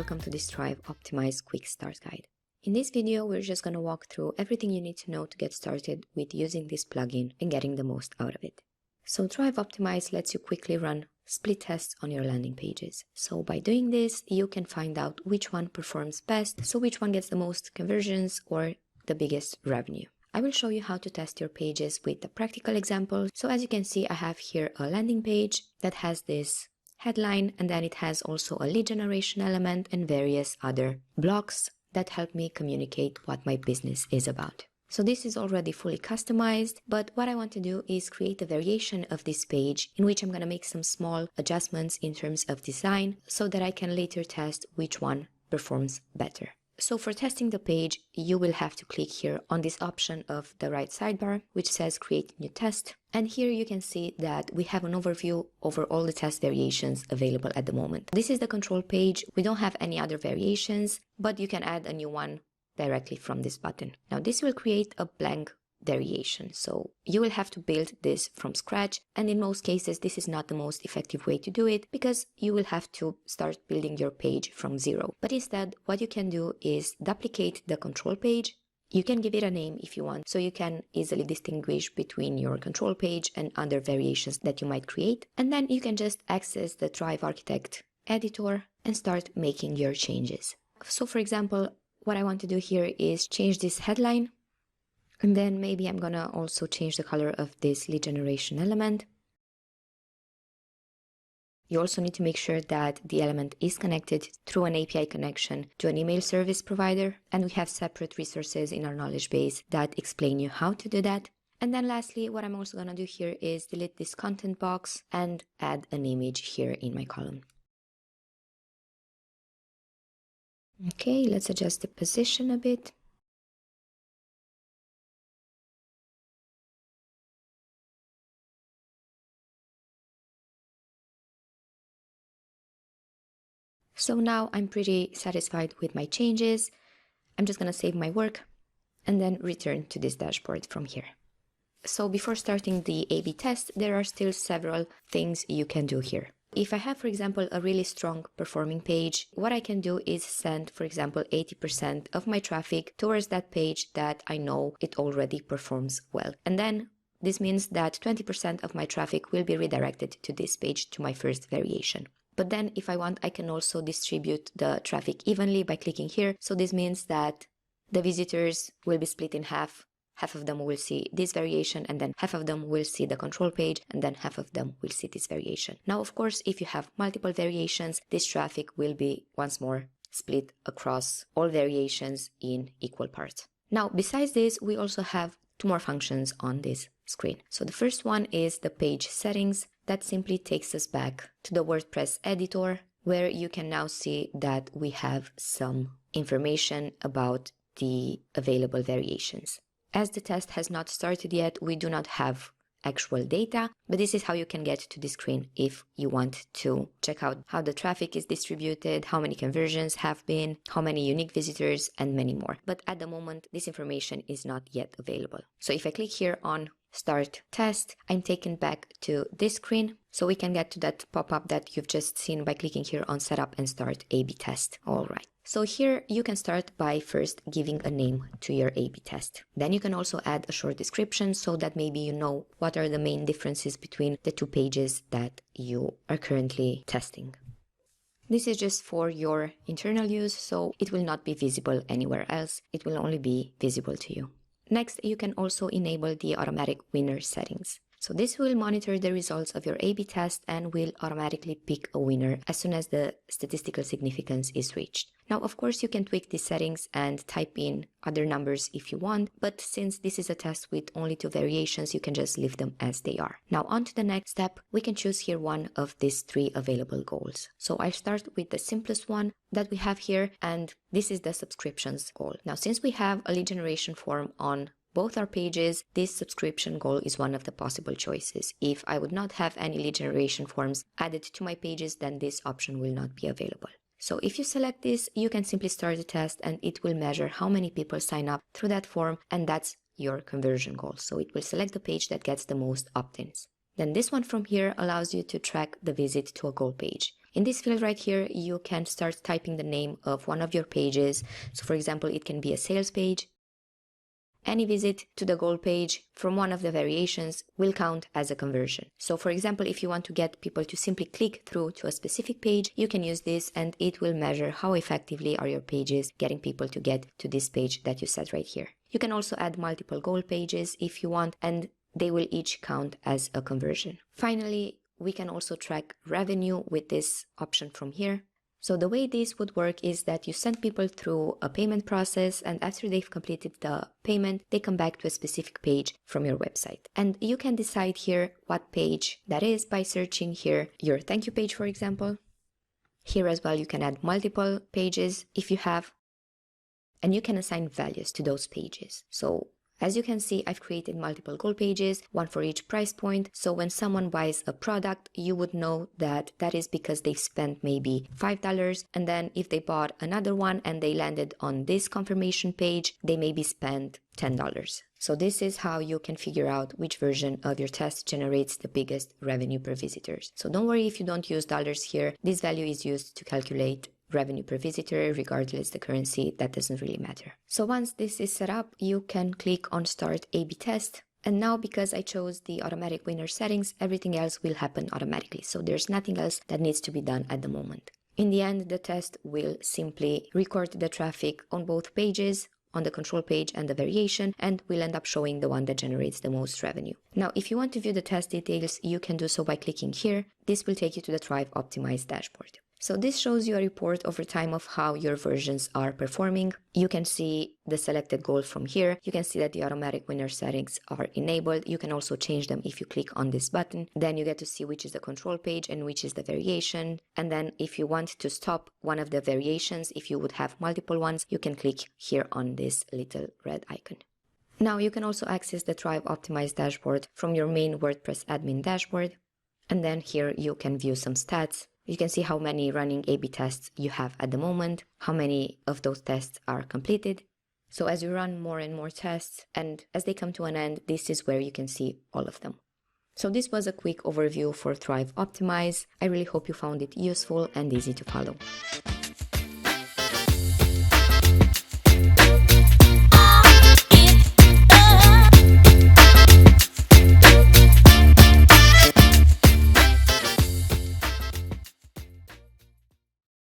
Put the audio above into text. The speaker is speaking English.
welcome to this Thrive Optimize Quick Start Guide. In this video, we're just going to walk through everything you need to know to get started with using this plugin and getting the most out of it. So Thrive Optimize lets you quickly run split tests on your landing pages. So by doing this, you can find out which one performs best, so which one gets the most conversions or the biggest revenue. I will show you how to test your pages with a practical example. So as you can see, I have here a landing page that has this headline, and then it has also a lead generation element and various other blocks that help me communicate what my business is about. So this is already fully customized, but what I want to do is create a variation of this page in which I'm going to make some small adjustments in terms of design so that I can later test which one performs better. So for testing the page, you will have to click here on this option of the right sidebar, which says create new test. And here you can see that we have an overview over all the test variations available at the moment. This is the control page. We don't have any other variations, but you can add a new one directly from this button. Now this will create a blank variation. So you will have to build this from scratch. And in most cases, this is not the most effective way to do it because you will have to start building your page from zero. But instead, what you can do is duplicate the control page. You can give it a name if you want, so you can easily distinguish between your control page and other variations that you might create. And then you can just access the Thrive Architect editor and start making your changes. So for example, what I want to do here is change this headline. And then maybe I'm gonna also change the color of this lead generation element. You also need to make sure that the element is connected through an API connection to an email service provider. And we have separate resources in our knowledge base that explain you how to do that. And then lastly, what I'm also gonna do here is delete this content box and add an image here in my column. Okay, let's adjust the position a bit. So now I'm pretty satisfied with my changes. I'm just going to save my work and then return to this dashboard from here. So before starting the A/B test, there are still several things you can do here. If I have, for example, a really strong performing page, what I can do is send, for example, 80% of my traffic towards that page that I know it already performs well. And then this means that 20% of my traffic will be redirected to this page, to my first variation. But then if I want, I can also distribute the traffic evenly by clicking here. So this means that the visitors will be split in half. Half of them will see this variation, and then half of them will see the control page, and then half of them will see this variation. Now, of course, if you have multiple variations, this traffic will be once more split across all variations in equal parts. Now, besides this, we also have two more functions on this screen. So the first one is the page settings. That simply takes us back to the WordPress editor, where you can now see that we have some information about the available variations. As the test has not started yet, we do not have actual data, but this is how you can get to the screen if you want to check out how the traffic is distributed, how many conversions have been, how many unique visitors, and many more. But at the moment, this information is not yet available. So if I click here on Start Test, I'm taken back to this screen, so we can get to that pop-up that you've just seen by clicking here on Setup and Start A/B Test. All right. So here you can start by first giving a name to your A/B test. Then you can also add a short description so that maybe you know what are the main differences between the two pages that you are currently testing. This is just for your internal use, so it will not be visible anywhere else. It will only be visible to you. Next, you can also enable the automatic winner settings. So this will monitor the results of your A/B test and will automatically pick a winner as soon as the statistical significance is reached. Now, of course, you can tweak these settings and type in other numbers if you want, but since this is a test with only two variations, you can just leave them as they are. Now, on to the next step, we can choose here one of these three available goals. So I'll start with the simplest one that we have here, and this is the subscriptions goal. Now, since we have a lead generation form on both our pages, this subscription goal is one of the possible choices. If I would not have any lead generation forms added to my pages, then this option will not be available. So if you select this, you can simply start the test and it will measure how many people sign up through that form, and that's your conversion goal. So it will select the page that gets the most opt-ins. Then this one from here allows you to track the visit to a goal page. In this field right here, you can start typing the name of one of your pages. So for example, it can be a sales page. Any visit to the goal page from one of the variations will count as a conversion. So for example, if you want to get people to simply click through to a specific page, you can use this and it will measure how effectively are your pages getting people to get to this page that you set right here. You can also add multiple goal pages if you want, and they will each count as a conversion. Finally, we can also track revenue with this option from here. So the way this would work is that you send people through a payment process, and after they've completed the payment, they come back to a specific page from your website. And you can decide here what page that is by searching here your thank you page, for example. Here as well, you can add multiple pages if you have, and you can assign values to those pages. So as you can see, I've created multiple goal pages, one for each price point. So when someone buys a product, you would know that that is because they've spent maybe $5. And then if they bought another one and they landed on this confirmation page, they maybe spent $10. So this is how you can figure out which version of your test generates the biggest revenue per visitors. So don't worry if you don't use dollars here. This value is used to calculate revenue per visitor, regardless the currency, that doesn't really matter. So once this is set up, you can click on Start A/B Test. And now, because I chose the automatic winner settings, everything else will happen automatically. So there's nothing else that needs to be done at the moment. In the end, the test will simply record the traffic on both pages, on the control page and the variation, and will end up showing the one that generates the most revenue. Now, if you want to view the test details, you can do so by clicking here. This will take you to the Thrive Optimized dashboard. So this shows you a report over time of how your versions are performing. You can see the selected goals from here. You can see that the automatic winner settings are enabled. You can also change them if you click on this button. Then you get to see which is the control page and which is the variation. And then if you want to stop one of the variations, if you would have multiple ones, you can click here on this little red icon. Now you can also access the Thrive Optimized dashboard from your main WordPress admin dashboard. And then here you can view some stats. You can see how many running A/B tests you have at the moment, how many of those tests are completed. So as you run more and more tests, and as they come to an end, this is where you can see all of them. So this was a quick overview for Thrive Optimize. I really hope you found it useful and easy to follow.